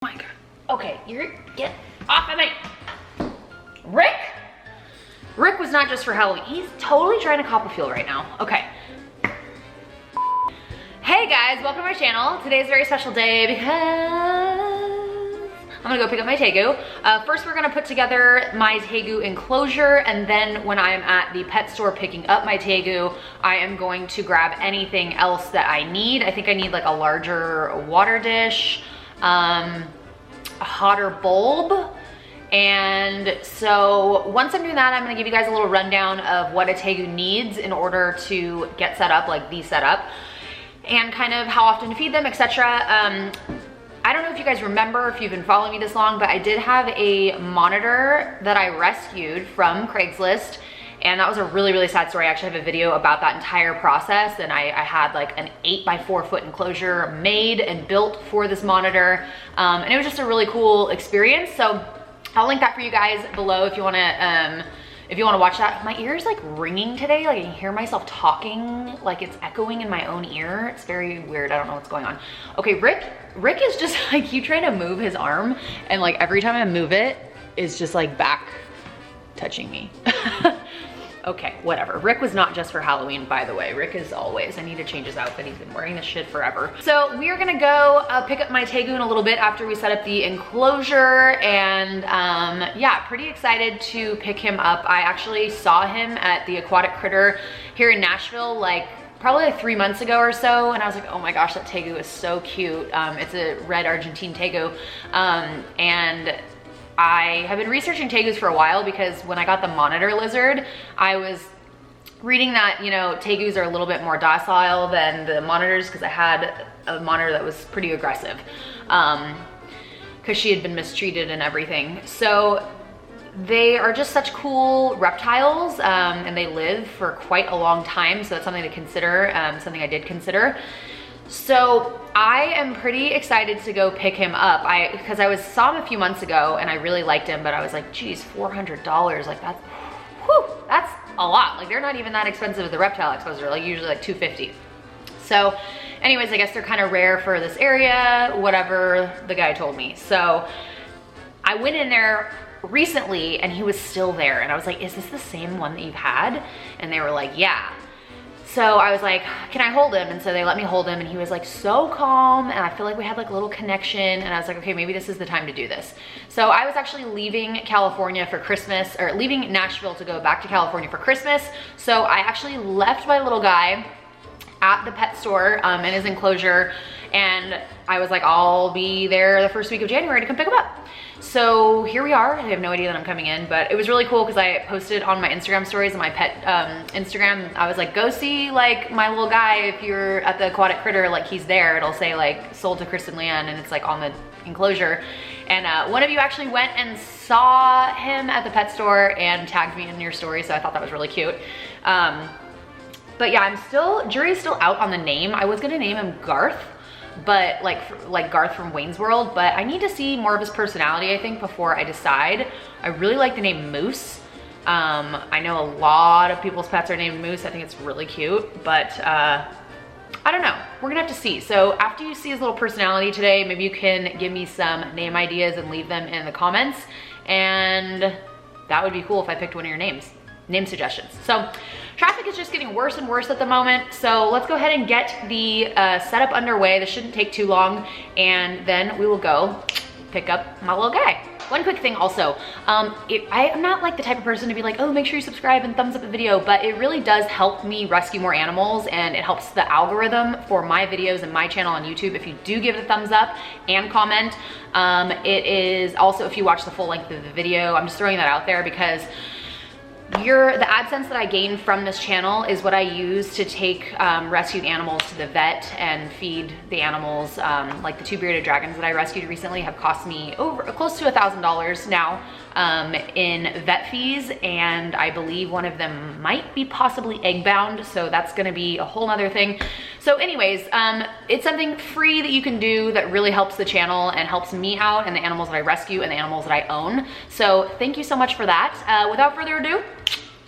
Oh my God. Okay, get off of me. Rick was not just for Halloween. He's totally trying to cop a feel right now. Okay. Hey guys, welcome to my channel. Today's a very special day because I'm gonna go pick up my TeGU. First, we're gonna put together my TeGU enclosure, and then when I'm at the pet store picking up my TeGU, I am going to grab anything else that I need. I think I need like a larger water dish, a hotter bulb. And so once I'm doing that, I'm gonna give you guys a little rundown of what a TeGU needs in order to get set up, like the setup, and kind of how often to feed them, etc. I don't know if you guys remember, if you've been following me this long, but I did have a monitor that I rescued from Craigslist. And that was a really, really sad story. I actually have a video about that entire process. And I had like an 8x4 foot enclosure made and built for this monitor. And it was just a really cool experience. So I'll link that for you guys below if you wanna watch that. My ear is like ringing today. Like I can hear myself talking, like it's echoing in my own ear. It's very weird. I don't know what's going on. Okay, Rick is just like, keep trying to move his arm. And like every time I move it, it's just like back touching me. Okay, whatever. Rick was not just for Halloween, by the way. Rick is always. I need to change his outfit. He's been wearing this shit forever. So we are gonna go pick up my TeGU in a little bit after we set up the enclosure. And yeah, pretty excited to pick him up. I actually saw him at the Aquatic Critter here in Nashville, like probably like 3 months ago or so. And I was like, oh my gosh, that TeGU is so cute. It's a red Argentine TeGU. And I have been researching TeGUs for a while because when I got the monitor lizard, I was reading that, you know, TeGUs are a little bit more docile than the monitors because I had a monitor that was pretty aggressive because she had been mistreated and everything. So they are just such cool reptiles and they live for quite a long time. So that's something to consider, something I did consider. So I am pretty excited to go pick him up. Because I saw him a few months ago and I really liked him, but I was like, geez, $400, like that's a lot. Like they're not even that expensive at the reptile exposure, like usually like $250. So anyways, I guess they're kind of rare for this area, whatever the guy told me. So I went in there recently and he was still there. And I was like, is this the same one that you've had? And they were like, yeah. So I was like, can I hold him? And so they let me hold him and he was like so calm and I feel like we had like a little connection and I was like, okay, maybe this is the time to do this. So I was actually leaving California for Christmas, or leaving Nashville to go back to California for Christmas. So I actually left my little guy at the pet store in his enclosure, and I was like, I'll be there the first week of January to come pick him up. So here we are. I have no idea that I'm coming in, but it was really cool because I posted on my Instagram stories and my pet Instagram. I was like, go see like my little guy. If you're at the Aquatic Critter, like he's there. It'll say like sold to KristenLeann and it's like on the enclosure. And one of you actually went and saw him at the pet store and tagged me in your story. So I thought that was really cute. But yeah, jury's still out on the name. I was gonna name him Garth, but like Garth from Wayne's World, but I need to see more of his personality, I think, before I decide. I really like the name Moose. I know a lot of people's pets are named Moose. I think it's really cute, but I don't know. We're gonna have to see. So after you see his little personality today, maybe you can give me some name ideas and leave them in the comments. And that would be cool if I picked one of your name suggestions. So traffic is just getting worse and worse at the moment. So let's go ahead and get the setup underway. This shouldn't take too long. And then we will go pick up my little guy. One quick thing also, I am not like the type of person to be like, oh, make sure you subscribe and thumbs up the video, but it really does help me rescue more animals and it helps the algorithm for my videos and my channel on YouTube. If you do give it a thumbs up and comment, it is also, if you watch the full length of the video, I'm just throwing that out there because the AdSense that I gain from this channel is what I use to take rescued animals to the vet and feed the animals. Like the 2 bearded dragons that I rescued recently have cost me close to $1,000 now in vet fees, and I believe one of them might be possibly egg bound, so that's gonna be a whole nother thing. So anyways, it's something free that you can do that really helps the channel and helps me out and the animals that I rescue and the animals that I own. So thank you so much for that. Without further ado,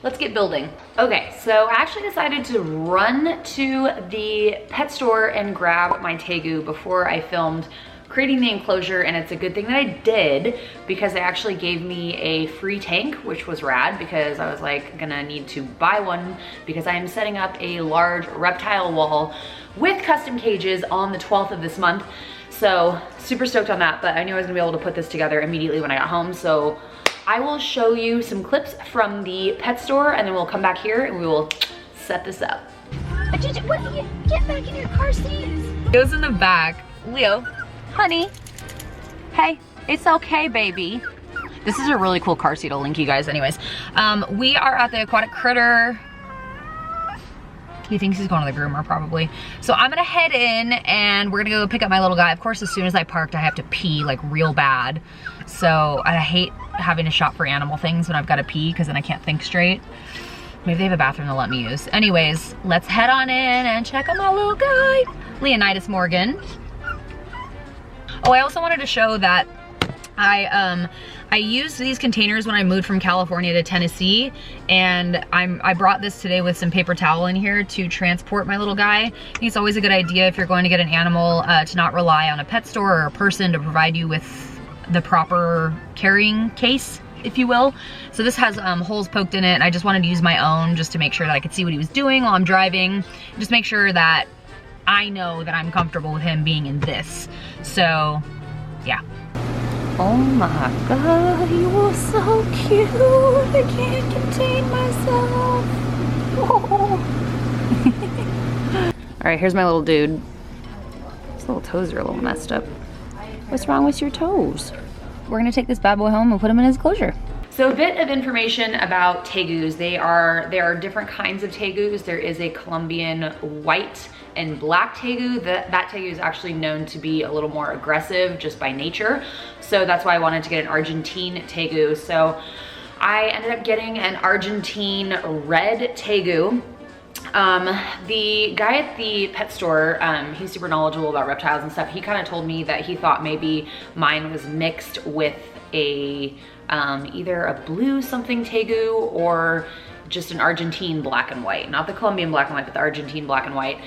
let's get building. Okay, so I actually decided to run to the pet store and grab my TeGU before I filmed creating the enclosure, and it's a good thing that I did because they actually gave me a free tank, which was rad because I was like gonna need to buy one because I am setting up a large reptile wall with custom cages on the 12th of this month. So super stoked on that, but I knew I was gonna be able to put this together immediately when I got home. So I will show you some clips from the pet store and then we'll come back here and we will set this up. What are you? Get back in your car seat. Leo's in the back. Leo, honey. Hey, it's okay, baby. This is a really cool car seat. I'll link you guys anyways. We are at the aquatic critter. He thinks he's going to the groomer probably. So I'm gonna head in and we're gonna go pick up my little guy. Of course, as soon as I parked, I have to pee like real bad. So I hate having to shop for animal things when I've got to pee because then I can't think straight. Maybe they have a bathroom they'll let me use. Anyways, let's head on in and check on my little guy, Leonidas Morgan. Oh, I also wanted to show that I used these containers when I moved from California to Tennessee, and I brought this today with some paper towel in here to transport my little guy. I think it's always a good idea if you're going to get an animal to not rely on a pet store or a person to provide you with the proper carrying case, if you will. So this has holes poked in it, and I just wanted to use my own just to make sure that I could see what he was doing while I'm driving. Just make sure that I know that I'm comfortable with him being in this. So, yeah. Oh my God, you are so cute. I can't contain myself. Oh. All right, here's my little dude. His little toes are a little messed up. What's wrong with your toes? We're gonna take this bad boy home and put him in his enclosure. So a bit of information about TEGUs. There are different kinds of TEGUs. There is a Colombian white and black TEGU. That TEGU is actually known to be a little more aggressive just by nature. So that's why I wanted to get an Argentine TEGU. So I ended up getting an Argentine red TEGU. The guy at the pet store, he's super knowledgeable about reptiles and stuff. He kind of told me that he thought maybe mine was mixed with a either a blue something TEGU or just an Argentine black and white. Not the Colombian black and white, but the Argentine black and white,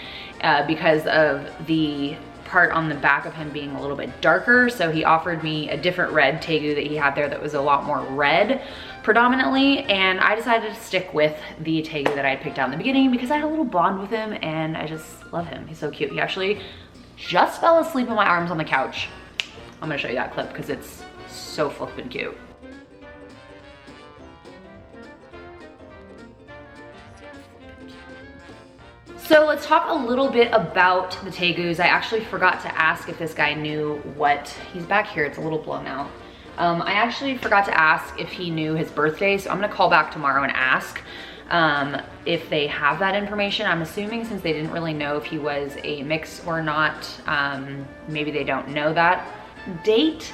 because of the part on the back of him being a little bit darker. So he offered me a different red TEGU that he had there that was a lot more red predominantly, and I decided to stick with the TEGU that I had picked out in the beginning because I had a little bond with him and I just love him. He's so cute. He actually just fell asleep in my arms on the couch. I'm gonna show you that clip because it's so flippin' cute. So let's talk a little bit about the TEGUs. I actually forgot to ask if this guy knew what, he's back here, it's a little blown out. I actually forgot to ask if he knew his birthday, so I'm gonna call back tomorrow and ask if they have that information. I'm assuming since they didn't really know if he was a mix or not, maybe they don't know that date,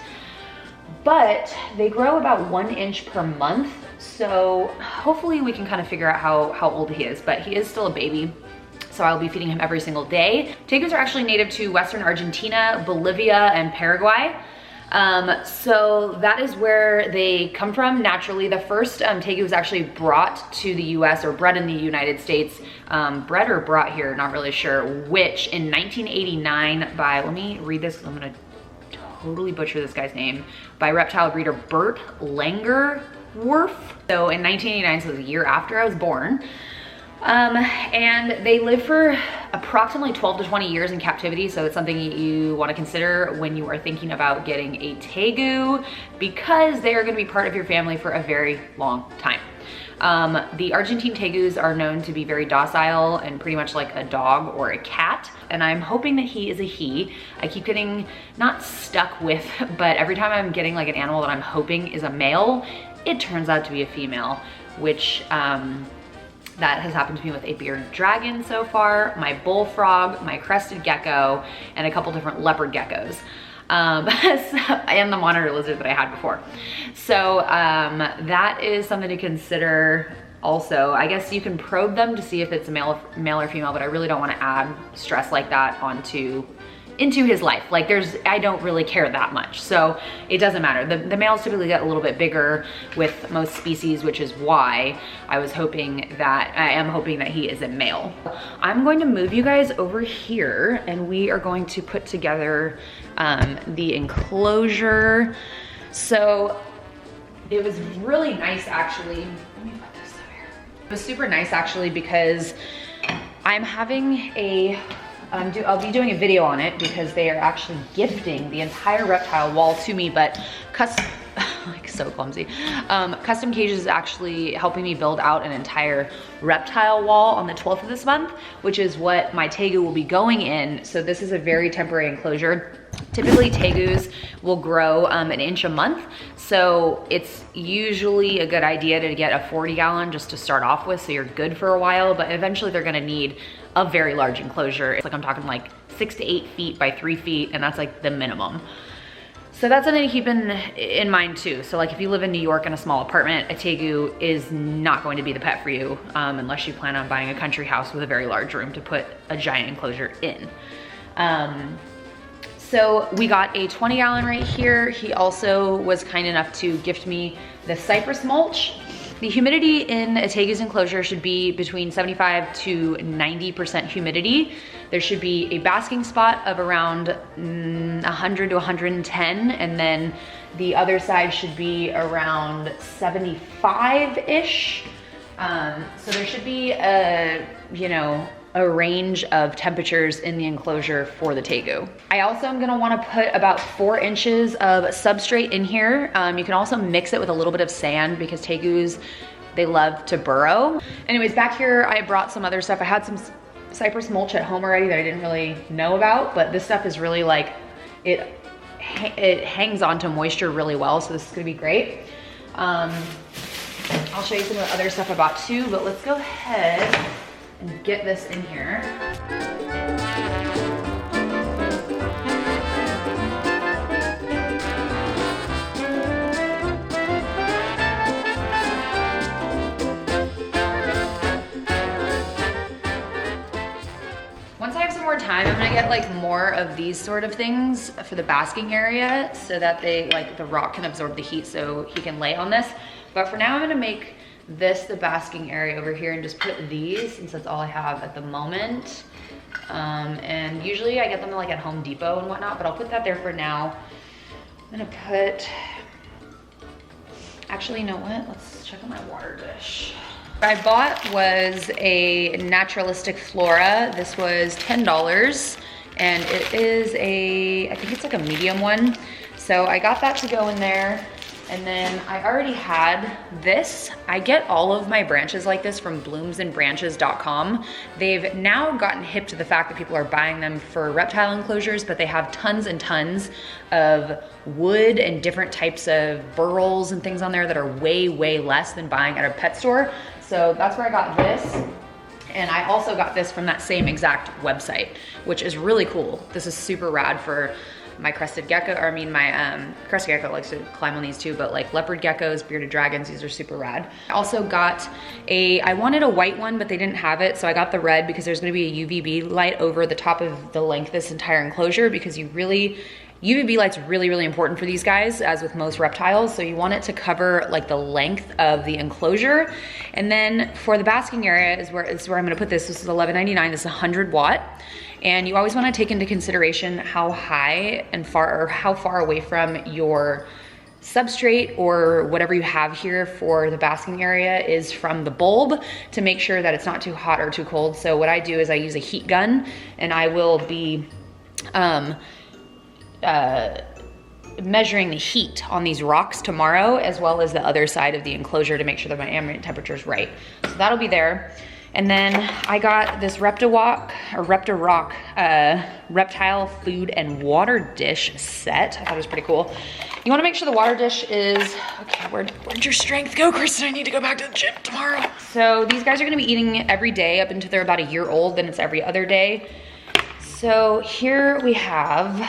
but they grow about 1 inch per month. So hopefully we can kind of figure out how old he is, but he is still a baby. So I'll be feeding him every single day. TEGUs are actually native to Western Argentina, Bolivia, and Paraguay. So that is where they come from naturally. The first TEGU was actually brought to the US, or bred in the United States. Bred or brought here, not really sure which, in 1989 by, let me read this because I'm gonna totally butcher this guy's name, by reptile breeder Bert Langerwerf. So in 1989, so it was a year after I was born. And they live for approximately 12 to 20 years in captivity, so it's something you want to consider when you are thinking about getting a TEGU, because they are going to be part of your family for a very long time. The Argentine TEGUs are known to be very docile and pretty much like a dog or a cat, and I'm hoping that he is a he. I keep getting, not stuck with, but every time I'm getting like an animal that I'm hoping is a male, it turns out to be a female, which that has happened to me with a bearded dragon so far, my bullfrog, my crested gecko, and a couple different leopard geckos. And the monitor lizard that I had before. So that is something to consider also. I guess you can probe them to see if it's a male or female, but I really don't want to add stress like that onto into his life. Like I don't really care that much, so it doesn't matter. The males typically get a little bit bigger with most species, which is why I am hoping that he is a male. I'm going to move you guys over here and we are going to put together the enclosure. So it was really nice actually. Let me put this over here. It was super nice actually because I'm having I'll be doing a video on it because they are actually gifting the entire reptile wall to me, but like so clumsy. Custom Cages is actually helping me build out an entire reptile wall on the 12th of this month, which is what my TEGU will be going in. So this is a very temporary enclosure. Typically TEGUs will grow an inch a month. So it's usually a good idea to get a 40 gallon just to start off with, so you're good for a while, but eventually they're gonna need a very large enclosure. It's like, I'm talking like 6 to 8 feet by 3 feet, and that's like the minimum. So that's something to keep in mind too. So like if you live in New York in a small apartment, a TEGU is not going to be the pet for you unless you plan on buying a country house with a very large room to put a giant enclosure in. So we got a 20 gallon right here. He also was kind enough to gift me the cypress mulch. The humidity in a TEGU's enclosure should be between 75 to 90% humidity. There should be a basking spot of around 100 to 110, and then the other side should be around 75-ish. So there should be a range of temperatures in the enclosure for the TEGU. I also am gonna wanna put about 4 inches of substrate in here. You can also mix it with a little bit of sand because TEGUs, they love to burrow. Anyways, back here I brought some other stuff. I had some cypress mulch at home already that I didn't really know about, but this stuff is really like, it hangs on to moisture really well, so this is gonna be great. I'll show you some of the other stuff I bought too, but let's go ahead and get this in here. Once I have some more time, I'm gonna get like more of these sort of things for the basking area so that the rock can absorb the heat so he can lay on this. But for now, I'm gonna make this the basking area over here and just put these, since that's all I have at the moment. And usually I get them like at Home Depot and whatnot, but I'll put that there for now. I'm gonna put, actually, you know what? Let's check on my water dish. What I bought was a naturalistic flora. This was $10 and it is I think it's like a medium one. So I got that to go in there. And then I already had this. I get all of my branches like this from bloomsandbranches.com. They've now gotten hip to the fact that people are buying them for reptile enclosures, but they have tons and tons of wood and different types of burls and things on there that are way, way less than buying at a pet store. So that's where I got this. And I also got this from that same exact website, which is really cool. This is super rad for my crested gecko, or I mean my crested gecko likes to climb on these too, but like leopard geckos, bearded dragons, these are super rad. I also got I wanted a white one, but they didn't have it, so I got the red because there's gonna be a UVB light over the top of the length of this entire enclosure, because UVB light's really, really important for these guys, as with most reptiles. So you want it to cover like the length of the enclosure. And then for the basking area is where I'm gonna put this. This is $11.99, this is 100 watt. And you always wanna take into consideration how high and how far away from your substrate or whatever you have here for the basking area is from the bulb, to make sure that it's not too hot or too cold. So what I do is I use a heat gun, and I will be measuring the heat on these rocks tomorrow, as well as the other side of the enclosure, to make sure that my ambient temperature is right. So that'll be there. And then I got this Reptorock reptile food and water dish set. I thought it was pretty cool. You wanna make sure the water dish is, okay, where'd your strength go, Kristen? I need to go back to the gym tomorrow. So these guys are gonna be eating every day up until they're about a year old, then it's every other day. So here we have,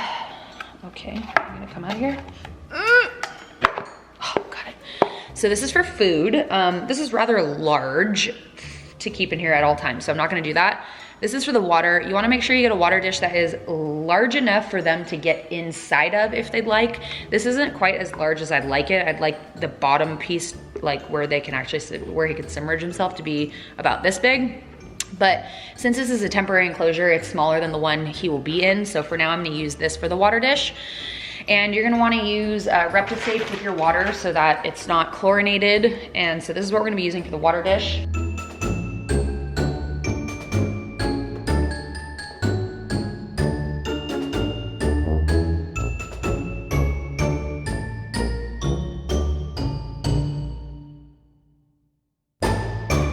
okay, I'm gonna come out of here. Oh, got it. So this is for food. This is rather large to keep in here at all times, so I'm not gonna do that. This is for the water. You wanna make sure you get a water dish that is large enough for them to get inside of if they'd like. This isn't quite as large as I'd like it. I'd like the bottom piece, like where they can actually sit, where he can submerge himself, to be about this big. But since this is a temporary enclosure, it's smaller than the one he will be in. So for now, I'm gonna use this for the water dish. And you're gonna wanna use Reptisafe with your water so that it's not chlorinated. And so this is what we're gonna be using for the water dish.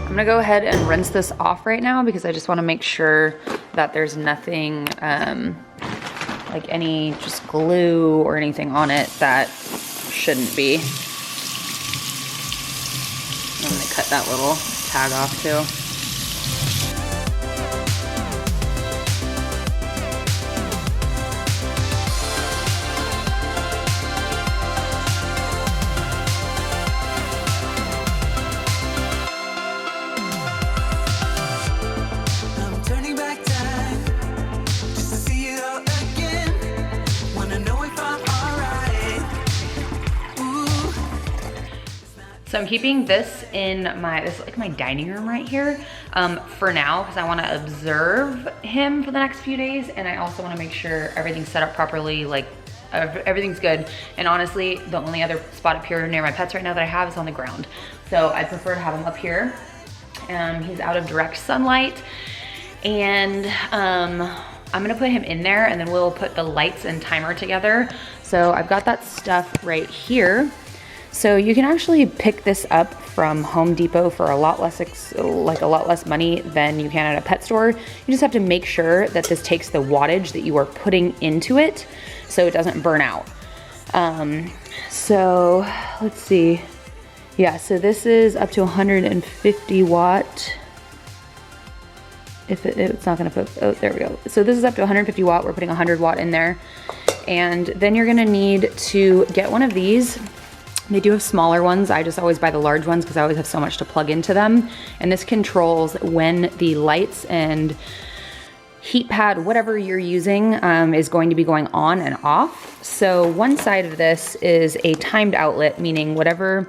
I'm gonna go ahead and rinse this off right now because I just wanna make sure that there's nothing, like any just glue or anything on it that shouldn't be. I'm gonna cut that little tag off too. So I'm keeping this in this is like my dining room right here for now, because I want to observe him for the next few days. And I also want to make sure everything's set up properly, like everything's good. And honestly, the only other spot up here near my pets right now that I have is on the ground. So I prefer to have him up here. He's out of direct sunlight. And I'm gonna put him in there, and then we'll put the lights and timer together. So I've got that stuff right here. So you can actually pick this up from Home Depot for a lot less money than you can at a pet store. You just have to make sure that this takes the wattage that you are putting into it so it doesn't burn out. So let's see. Yeah, so this is up to 150 watt. If it's not gonna put, oh, there we go. So this is up to 150 watt. We're putting 100 watt in there. And then you're gonna need to get one of these. They do have smaller ones. I just always buy the large ones because I always have so much to plug into them. And this controls when the lights and heat pad, whatever you're using, is going to be going on and off. So one side of this is a timed outlet, meaning whatever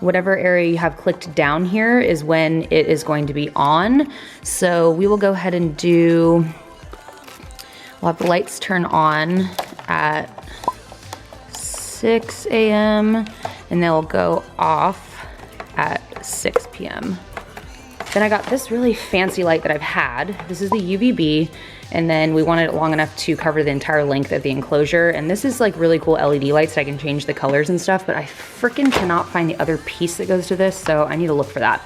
area you have clicked down here is when it is going to be on. So we will go ahead and we'll have the lights turn on at 6 a.m. and they'll go off at 6 p.m. Then I got this really fancy light that I've had. This is the UVB, and then we wanted it long enough to cover the entire length of the enclosure. And this is like really cool LED lights that I can change the colors and stuff, but I freaking cannot find the other piece that goes to this, so I need to look for that.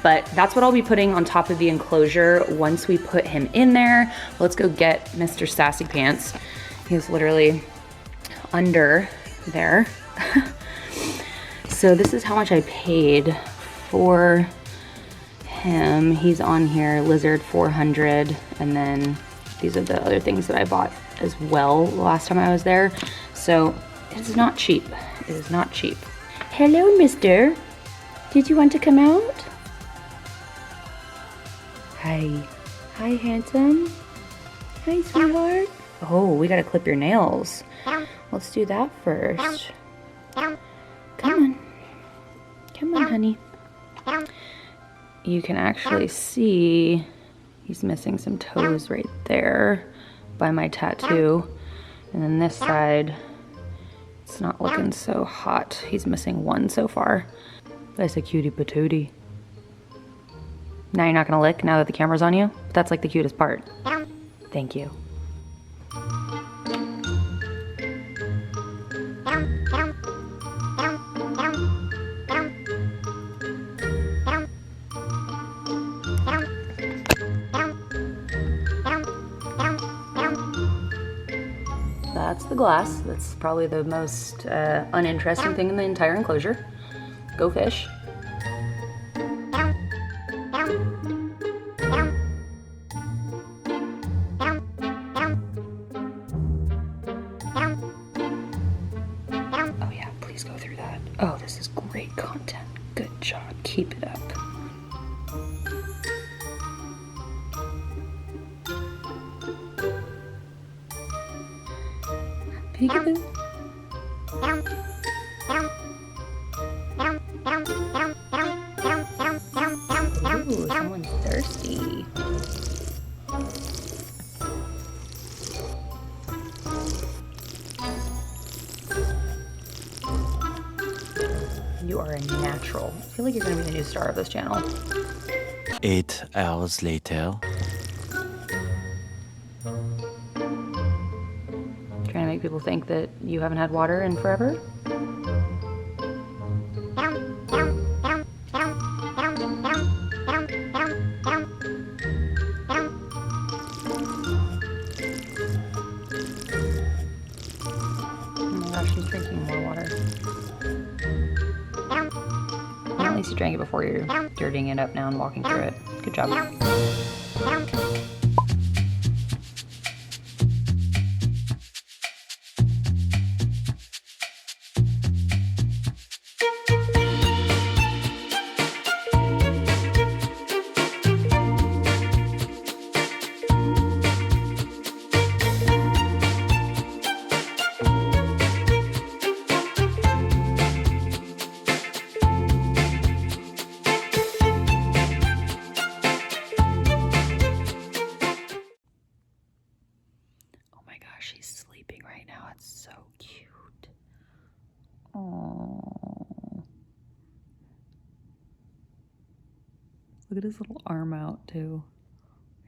But that's what I'll be putting on top of the enclosure once we put him in there. Let's go get Mr. Sassy Pants. He's literally under there. So this is how much I paid for him. He's on here, Lizard 400, and then these are the other things that I bought as well the last time I was there. So it's not cheap. It is not cheap. Hello, mister. Did you want to come out? Hi. Hi, handsome. Hi, sweetheart. Oh, we gotta clip your nails. Let's do that first. Come on. Come on, honey. You can actually see he's missing some toes right there by my tattoo. And then this side, it's not looking so hot. He's missing one so far. That's a cutie patootie. Now you're not gonna lick now that the camera's on you? That's like the cutest part. Thank you. That's the glass. That's probably the most uninteresting thing in the entire enclosure. Go fish. Oh yeah, please go through that. Oh, this is great content. Good job. Keep it up. Peekaboo. Ooh, someone's thirsty. You are a natural. I feel like you're gonna be the new star of this channel. 8 hours later. Trying to make people think that you haven't had water in forever? Oh my gosh, she's drinking more water. Well, at least you drank it before you're dirtying it up now and walking through it. Good job. She's sleeping right now. It's so cute. Oh. Look at his little arm out too.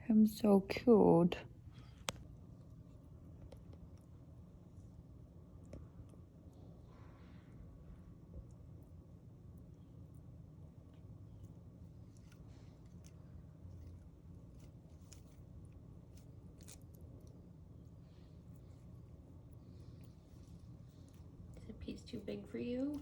Him so cute. Is a piece too big for you?